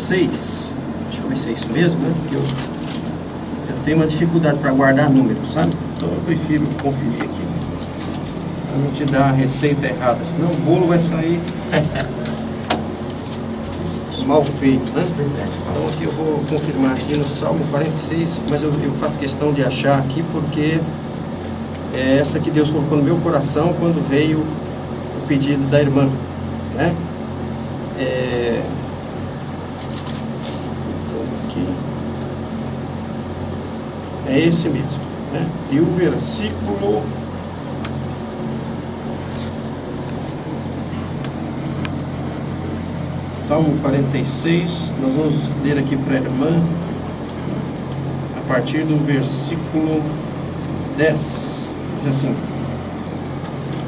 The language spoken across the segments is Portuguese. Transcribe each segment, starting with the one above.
46. Deixa eu ver se é isso mesmo, né? Porque eu tenho uma dificuldade para guardar números, sabe? Então eu prefiro conferir aqui, para não te dar a receita errada, senão o bolo vai sair mal feito, né? Então aqui eu vou confirmar aqui no Salmo 46, mas eu faço questão de achar aqui porque é essa que Deus colocou no meu coração quando veio o pedido da irmã, né? Aqui. É esse mesmo, né? E o versículo Salmo 46, nós vamos ler aqui para a irmã a partir do versículo 10. Diz assim: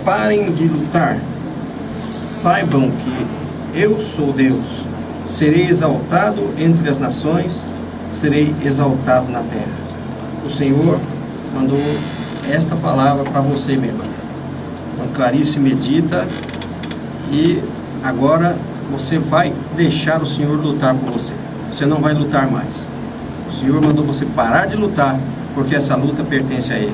parem de lutar, saibam que eu sou Deus, serei exaltado entre as nações, serei exaltado na terra. O Senhor mandou esta palavra para você, minha irmã. Então Clarice medita e agora você vai deixar o Senhor lutar por você. Você não vai lutar mais. O Senhor mandou você parar de lutar, porque essa luta pertence a Ele.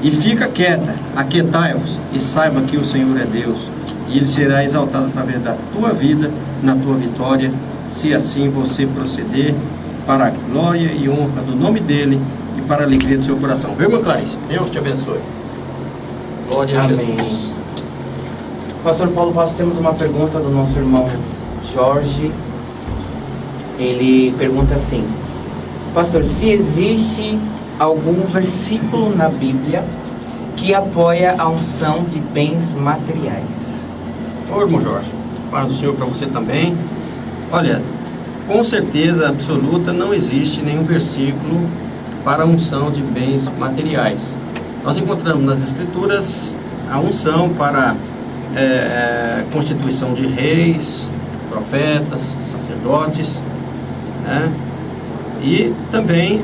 E fica quieta, aquietai-vos, e saiba que o Senhor é Deus, e Ele será exaltado através da tua vida, na tua vitória, se assim você proceder, para a glória e honra do nome dEle, e para a alegria do seu coração. Viu, irmã Clarice? Deus te abençoe. Glória a Jesus. Pastor Paulo, nós temos uma pergunta do nosso irmão Jorge. Ele pergunta assim: pastor, se existe algum versículo na Bíblia que apoia a unção de bens materiais? Ô, irmão Jorge, paz do Senhor para você também. Olha, com certeza absoluta não existe nenhum versículo para a unção de bens materiais. Nós encontramos nas Escrituras a unção para constituição de reis, profetas, sacerdotes, né? E também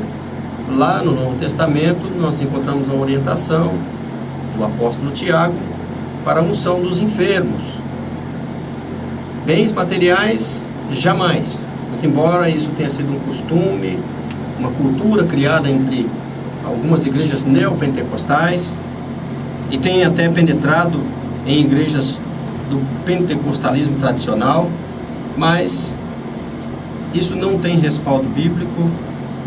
lá no Novo Testamento nós encontramos a orientação do apóstolo Tiago para a unção dos enfermos. Bens materiais, jamais. Muito embora isso tenha sido um costume, uma cultura criada entre algumas igrejas neopentecostais e tenha até penetrado em igrejas do pentecostalismo tradicional, mas isso não tem respaldo bíblico,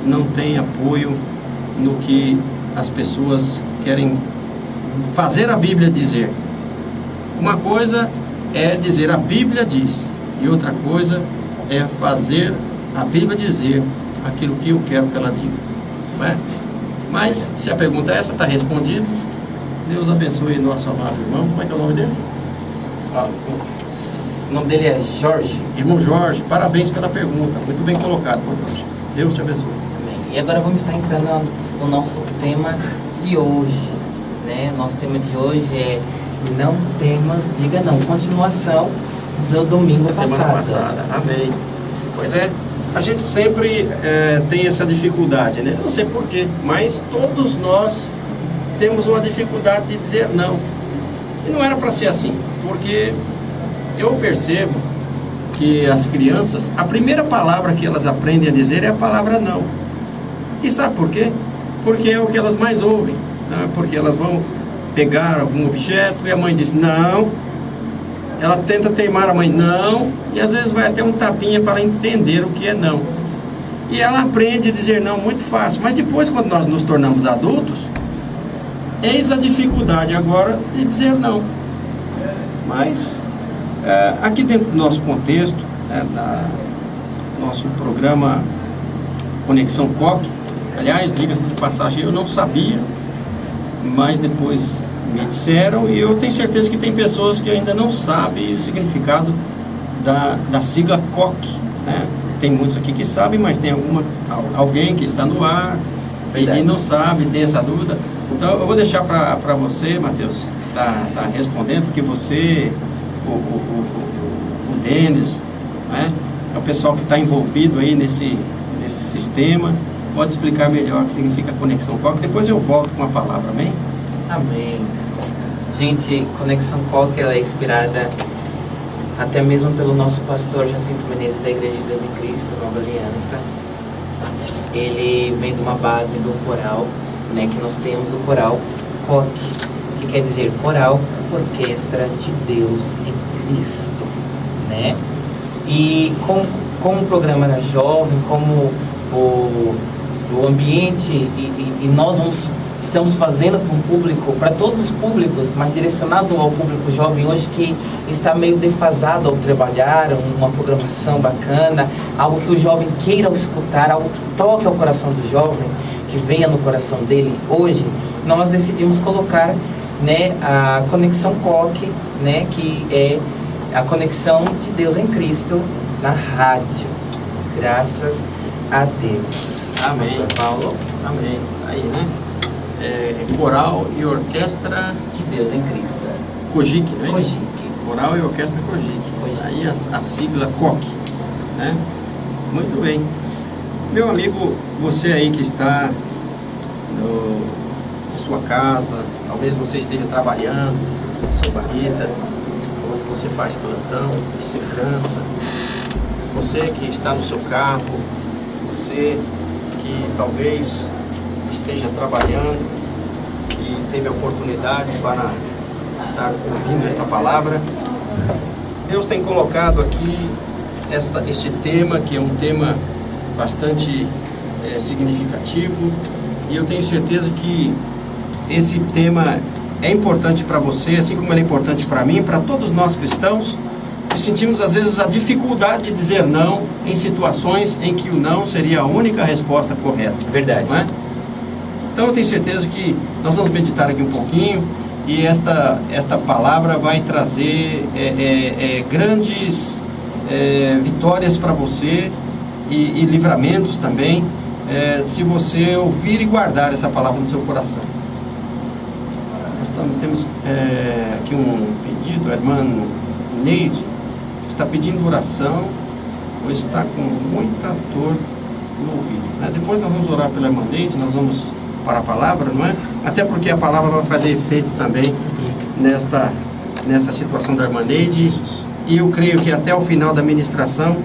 não tem apoio no que as pessoas querem fazer a Bíblia dizer. Uma coisa é dizer a Bíblia diz, e outra coisa é fazer a Bíblia dizer aquilo que eu quero que ela diga, não é? Mas se a pergunta é essa, está respondida. Deus abençoe nosso amado irmão. Como é que é o nome dele? O nome dele é Jorge. Irmão Jorge, parabéns pela pergunta. Muito bem colocado, irmão Jorge. Deus te abençoe. Amém. E agora vamos estar entrando no nosso tema de hoje, né? Nosso tema de hoje é não temas, diga não. Continuação do domingo passado. Semana passada. Amém. Pois é, a gente sempre tem essa dificuldade, né? Não sei porquê, mas todos nós temos uma dificuldade de dizer não. E não era para ser assim, porque eu percebo que as crianças, a primeira palavra que elas aprendem a dizer é a palavra não. E sabe por quê? Porque é o que elas mais ouvem, né? Porque elas vão pegar algum objeto e a mãe diz não. Ela tenta teimar a mãe não, e às vezes vai até um tapinha para entender o que é não. E ela aprende a dizer não muito fácil, mas depois, quando nós nos tornamos adultos, eis a dificuldade agora de dizer não. Mas aqui dentro do nosso contexto, nosso programa Conexão Coque, aliás, diga-se de passagem, eu não sabia, mas depois me disseram, e eu tenho certeza que tem pessoas que ainda não sabem o significado da sigla COC, né? Tem muitos aqui que sabem, mas tem alguém que está no ar e não sabe, tem essa dúvida. Então eu vou deixar para você, Mateus, tá respondendo, porque você, o Denis, né? É o pessoal que está envolvido aí nesse sistema, pode explicar melhor o que significa Conexão COC. Depois eu volto com a palavra, amém? Amém. Gente, Conexão COC, ela é inspirada até mesmo pelo nosso pastor Jacinto Menezes da Igreja de Deus em Cristo, Nova Aliança. Ele vem de uma base do coral, né, que nós temos o coral COC, que quer dizer Coral Orquestra de Deus em Cristo, né? E como o programa era jovem, como o ambiente e nós estamos fazendo para um público, para todos os públicos, mas direcionado ao público jovem hoje que está meio defasado ao trabalhar, uma programação bacana, algo que o jovem queira escutar, algo que toque ao coração do jovem, que venha no coração dele hoje, nós decidimos colocar, né, a Conexão COC, né, que é a conexão de Deus em Cristo na rádio. Graças a Deus. Amém. Pastor Paulo. Amém. Aí, né? Coral e Orquestra De Deus em Cristo. COGIC, não é isso? COGIC. Coral e Orquestra COGIC. Aí a sigla COC, né? Muito bem. Meu amigo, você aí que está na sua casa, talvez você esteja trabalhando na sua barriga, onde você faz plantão de segurança, você que está no seu carro, você que talvez esteja trabalhando e teve a oportunidade para estar ouvindo esta palavra, Deus tem colocado aqui este tema, que é um tema bastante significativo, e eu tenho certeza que esse tema é importante para você, assim como ele é importante para mim, para todos nós cristãos, que sentimos às vezes a dificuldade de dizer não em situações em que o não seria a única resposta correta. Verdade. Não é? Então eu tenho certeza que nós vamos meditar aqui um pouquinho, e esta palavra vai trazer grandes vitórias para você e livramentos também, se você ouvir e guardar essa palavra no seu coração. Nós temos aqui um pedido, a irmã Neide está pedindo oração, pois está com muita dor no ouvido, né? Depois nós vamos orar pela irmã Neide, nós vamos para a palavra, não é? Até porque a palavra vai fazer efeito também nesta situação da irmã Neide, e eu creio que até o final da ministração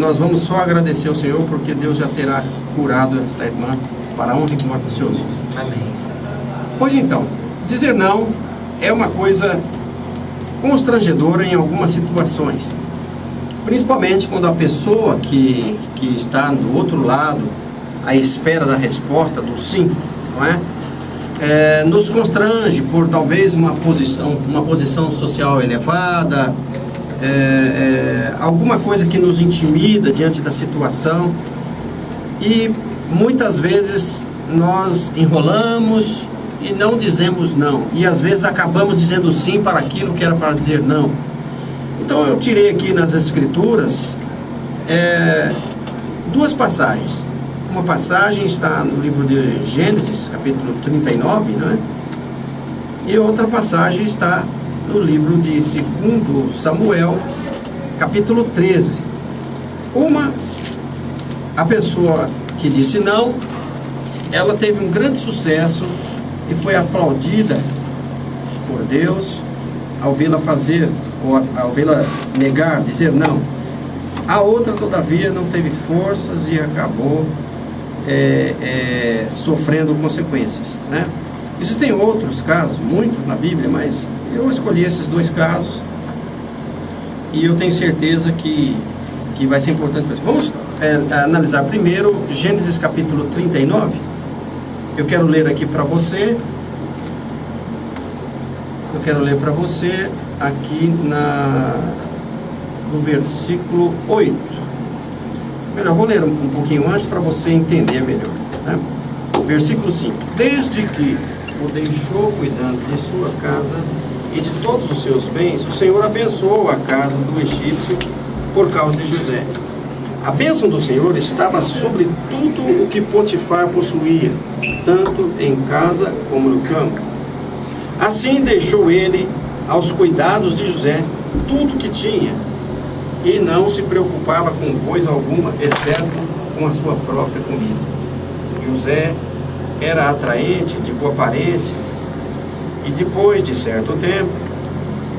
nós vamos só agradecer ao Senhor, porque Deus já terá curado esta irmã para a honra e glória do seu nome. Amém. Pois então, dizer não é uma coisa constrangedora em algumas situações, principalmente quando a pessoa que está do outro lado, à espera da resposta do sim, não é? Nos constrange por talvez uma posição social elevada, alguma coisa que nos intimida diante da situação, e muitas vezes nós enrolamos e não dizemos não, e às vezes acabamos dizendo sim para aquilo que era para dizer não. Então eu tirei aqui nas Escrituras duas passagens. Uma passagem está no livro de Gênesis, capítulo 39, não é? E outra passagem está no livro de 2 Samuel, capítulo 13. A pessoa que disse não, ela teve um grande sucesso e foi aplaudida por Deus ao vê-la fazer, ou ao vê-la negar, dizer não. A outra, todavia, não teve forças e acabou sofrendo consequências, né? Existem outros casos, muitos na Bíblia, mas eu escolhi esses dois casos e eu tenho certeza que vai ser importante para você. Vamos analisar primeiro Gênesis capítulo 39. Eu quero ler aqui para você. Eu quero ler para você aqui no versículo 8. Melhor, vou ler um pouquinho antes para você entender melhor, né? Versículo 5. Desde que o deixou cuidando de sua casa e de todos os seus bens, o Senhor abençoou a casa do egípcio por causa de José. A bênção do Senhor estava sobre tudo o que Potifar possuía, tanto em casa como no campo. Assim deixou ele aos cuidados de José tudo que tinha, e não se preocupava com coisa alguma, exceto com a sua própria comida. José era atraente, de boa aparência, e depois de certo tempo,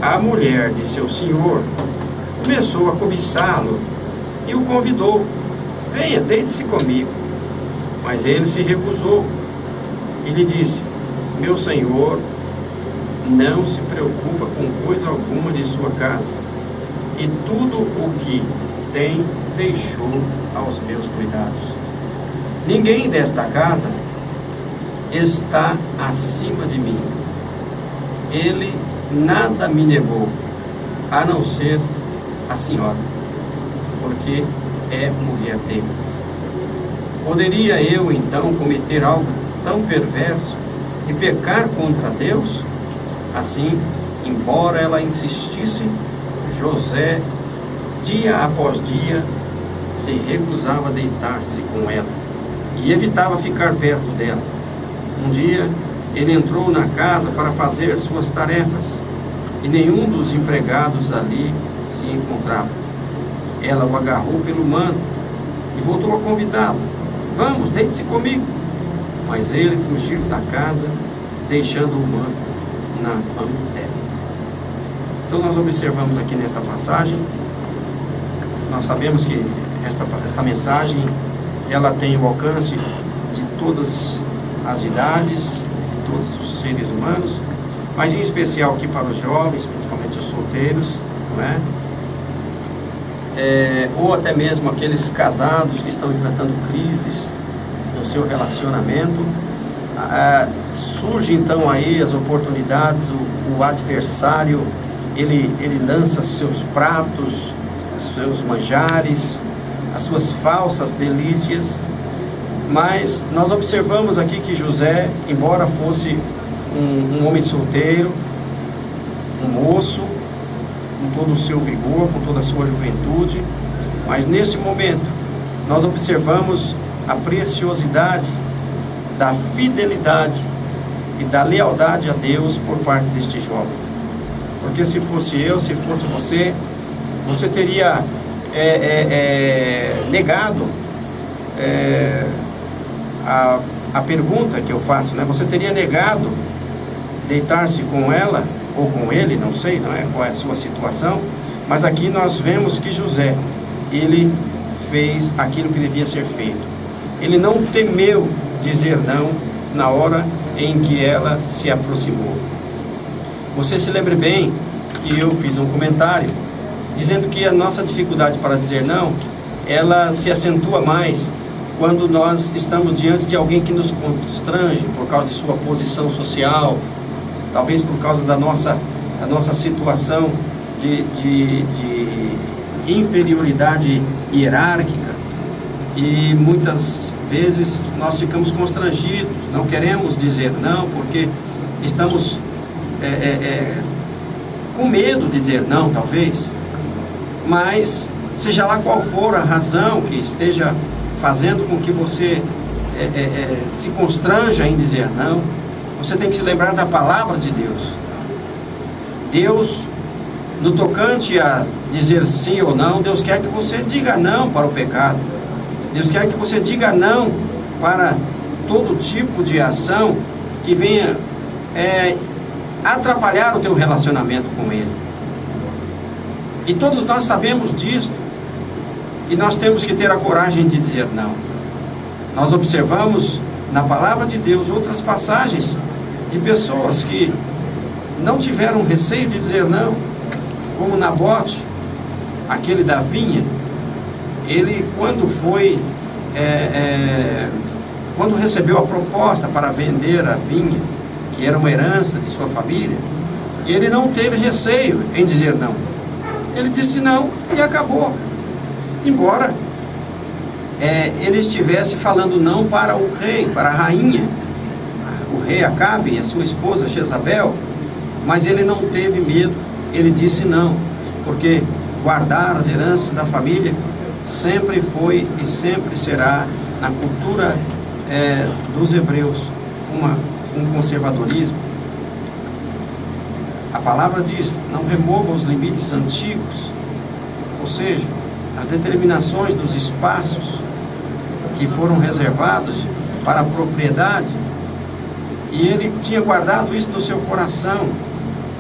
a mulher de seu senhor começou a cobiçá-lo e o convidou: venha, deite-se comigo. Mas ele se recusou e lhe disse: meu senhor não se preocupa com coisa alguma de sua casa, e tudo o que tem deixou aos meus cuidados. Ninguém desta casa está acima de mim. Ele nada me negou, a não ser a senhora, porque é mulher dele. Poderia eu então cometer algo tão perverso e pecar contra Deus? Assim, embora ela insistisse, José, dia após dia, se recusava a deitar-se com ela e evitava ficar perto dela. Um dia, ele entrou na casa para fazer suas tarefas e nenhum dos empregados ali se encontrava. Ela o agarrou pelo manto e voltou a convidá-lo: vamos, deite-se comigo. Mas ele fugiu da casa, deixando o manto na mão dela. Então nós observamos aqui nesta passagem, nós sabemos que esta mensagem, ela tem o alcance de todas as idades, de todos os seres humanos, mas em especial aqui para os jovens, principalmente os solteiros, não é? Ou até mesmo aqueles casados que estão enfrentando crises no seu relacionamento. Surge então aí as oportunidades, o adversário, ele lança seus pratos, seus manjares, as suas falsas delícias. Mas nós observamos aqui que José, embora fosse um homem solteiro, um moço, com todo o seu vigor, com toda a sua juventude, mas nesse momento nós observamos a preciosidade da fidelidade e da lealdade a Deus por parte deste jovem. Porque se fosse eu, se fosse você, você teria negado a pergunta que eu faço, né? Você teria negado deitar-se com ela ou com ele, não sei, não é qual é a sua situação, mas aqui nós vemos que José, ele fez aquilo que devia ser feito. Ele não temeu dizer não na hora em que ela se aproximou. Você se lembre bem que eu fiz um comentário dizendo que a nossa dificuldade para dizer não, ela se acentua mais quando nós estamos diante de alguém que nos constrange por causa de sua posição social, talvez por causa da nossa situação de inferioridade hierárquica, e muitas vezes nós ficamos constrangidos, não queremos dizer não, porque estamos com medo de dizer não, talvez. Mas seja lá qual for a razão que esteja fazendo com que você se constranja em dizer não, você tem que se lembrar da palavra de Deus. Deus, no tocante a dizer sim ou não, Deus quer que você diga não para o pecado. Deus quer que você diga não para todo tipo de ação que venha atrapalhar o teu relacionamento com Ele. E todos nós sabemos disso. E nós temos que ter a coragem de dizer não. Nós observamos na palavra de Deus outras passagens de pessoas que não tiveram receio de dizer não, como Nabote, aquele da vinha. Ele, quando recebeu a proposta para vender a vinha, que era uma herança de sua família, ele não teve receio em dizer não. Ele disse não e acabou. Embora ele estivesse falando não para o rei, para a rainha, o rei Acabe e a sua esposa Jezabel, mas ele não teve medo, ele disse não, porque guardar as heranças da família sempre foi e sempre será, na cultura dos hebreus, um conservadorismo. A palavra diz: não remova os limites antigos, ou seja, as determinações dos espaços que foram reservados para a propriedade. E ele tinha guardado isso no seu coração.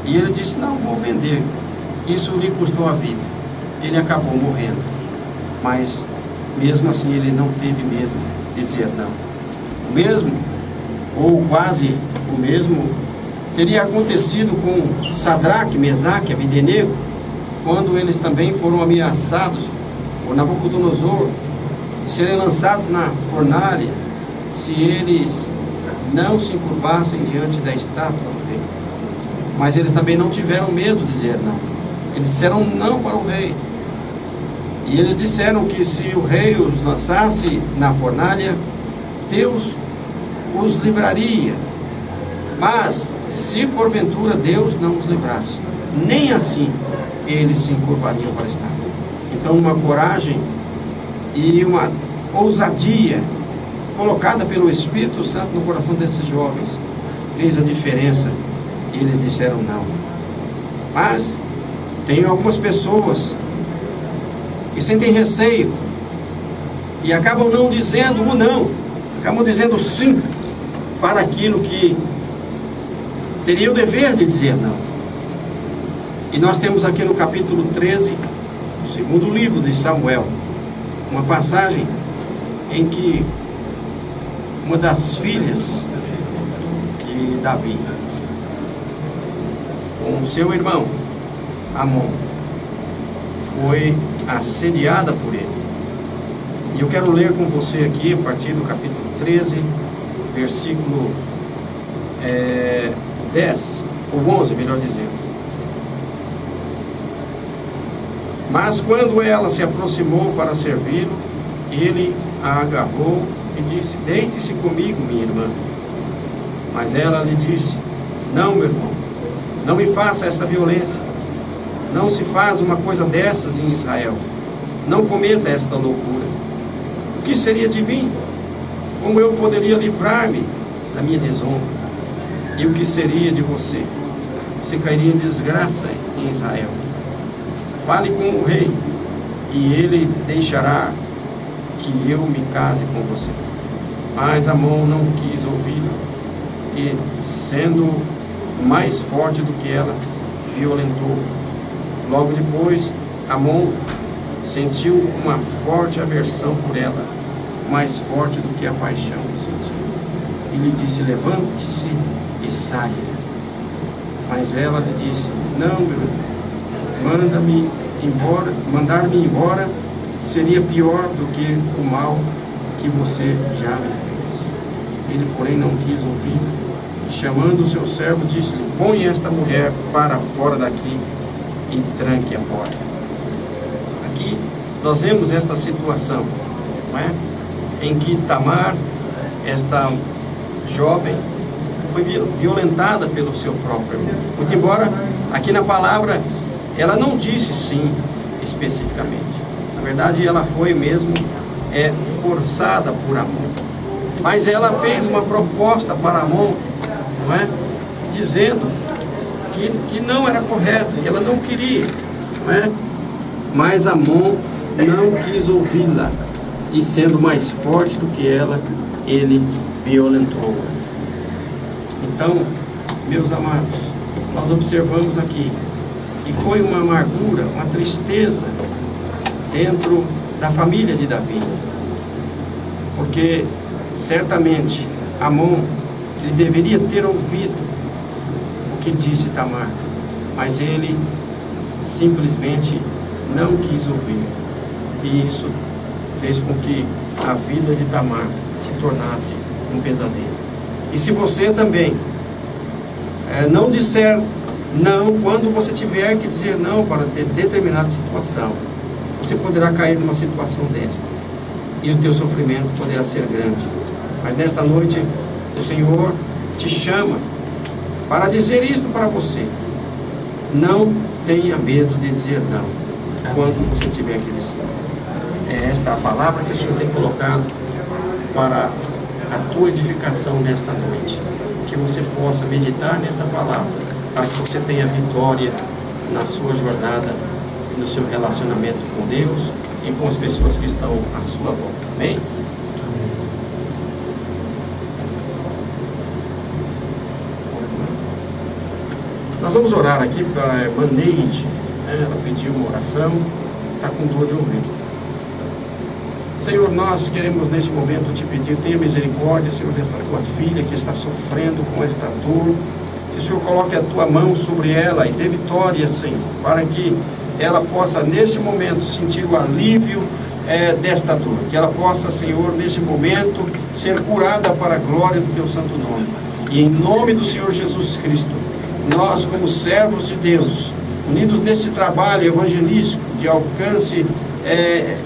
E ele disse: não, vou vender. Isso lhe custou a vida. Ele acabou morrendo. Mas, mesmo assim, ele não teve medo de dizer não. O mesmo, ou quase o mesmo, teria acontecido com Sadraque, Mesaque e Abdenego, quando eles também foram ameaçados por Nabucodonosor de serem lançados na fornalha, se eles não se encurvassem diante da estátua do rei. Mas eles também não tiveram medo de dizer não. Eles disseram não para o rei. E eles disseram que se o rei os lançasse na fornalha, Deus os livraria. Mas se porventura Deus não os livrasse, nem assim eles se encurvariam para a estátua. Então, uma coragem e uma ousadia colocada pelo Espírito Santo no coração desses jovens fez a diferença. E eles disseram não. Mas tem algumas pessoas que sentem receio e acabam não dizendo o não, acabam dizendo sim para aquilo que teria o dever de dizer não. E nós temos aqui no capítulo 13, o segundo livro de Samuel, uma passagem em que uma das filhas de Davi, com seu irmão Amon, foi assediada por ele. E eu quero ler com você aqui, a partir do capítulo 13, versículo 10, ou 11, melhor dizendo. Mas quando ela se aproximou para servi-lo, ele a agarrou e disse: deite-se comigo, minha irmã. Mas ela lhe disse: não, meu irmão, não me faça essa violência. Não se faz uma coisa dessas em Israel. Não cometa esta loucura. O que seria de mim? Como eu poderia livrar-me da minha desonra? E o que seria de você? Você cairia em desgraça em Israel. Fale com o rei, e ele deixará que eu me case com você. Mas Amon não quis ouvi-lo, e, sendo mais forte do que ela, violentou. Logo depois, Amon sentiu uma forte aversão por ela, mais forte do que a paixão que sentia. E lhe disse: levante-se e saia. Mas ela lhe disse: não, meu irmão, mandar-me embora seria pior do que o mal que você já me fez. Ele, porém, não quis ouvir, e chamando o seu servo, disse-lhe: põe esta mulher para fora daqui e tranque a porta. Aqui nós vemos esta situação, não é? Em que Tamar, esta jovem, foi violentada pelo seu próprio irmão. Muito embora aqui na palavra ela não disse sim especificamente. Na verdade, ela foi mesmo forçada por Amon. Mas ela fez uma proposta para Amon, não é? Dizendo que não era correto, que ela não queria, não é? Mas Amon não quis ouvi-la, e sendo mais forte do que ela, ele violentou. Então, meus amados, nós observamos aqui que foi uma amargura, uma tristeza dentro da família de Davi, porque certamente Amon, ele deveria ter ouvido o que disse Tamar, mas ele simplesmente não quis ouvir, e isso fez com que a vida de Tamar se tornasse um pesadelo. E se você também não disser não quando você tiver que dizer não para ter determinada situação, você poderá cair numa situação desta, e o teu sofrimento poderá ser grande. Mas nesta noite o Senhor te chama para dizer isto para você: não tenha medo de dizer não quando você tiver que dizer. É esta a palavra que o Senhor tem colocado para a tua edificação nesta noite, que você possa meditar nesta palavra, para que você tenha vitória na sua jornada e no seu relacionamento com Deus e com as pessoas que estão à sua volta. Amém? Nós Nós vamos orar aqui para a irmã Neide, né? Ela pediu uma oração, está com dor de ouvido. Senhor, nós queremos neste momento te pedir, tenha misericórdia, Senhor, desta tua filha que está sofrendo com esta dor, que o Senhor coloque a tua mão sobre ela e dê vitória, Senhor, para que ela possa neste momento sentir o alívio desta dor, que ela possa, Senhor, neste momento ser curada para a glória do teu santo nome. E em nome do Senhor Jesus Cristo, nós como servos de Deus, unidos neste trabalho evangelístico de alcance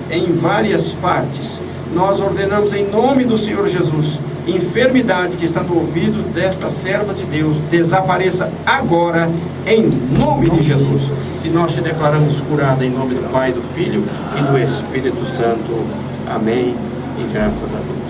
em várias partes, nós ordenamos em nome do Senhor Jesus, enfermidade que está no ouvido desta serva de Deus, desapareça agora, em nome de Jesus. E nós te declaramos curada em nome do Pai, do Filho e do Espírito Santo. Amém. E graças a Deus.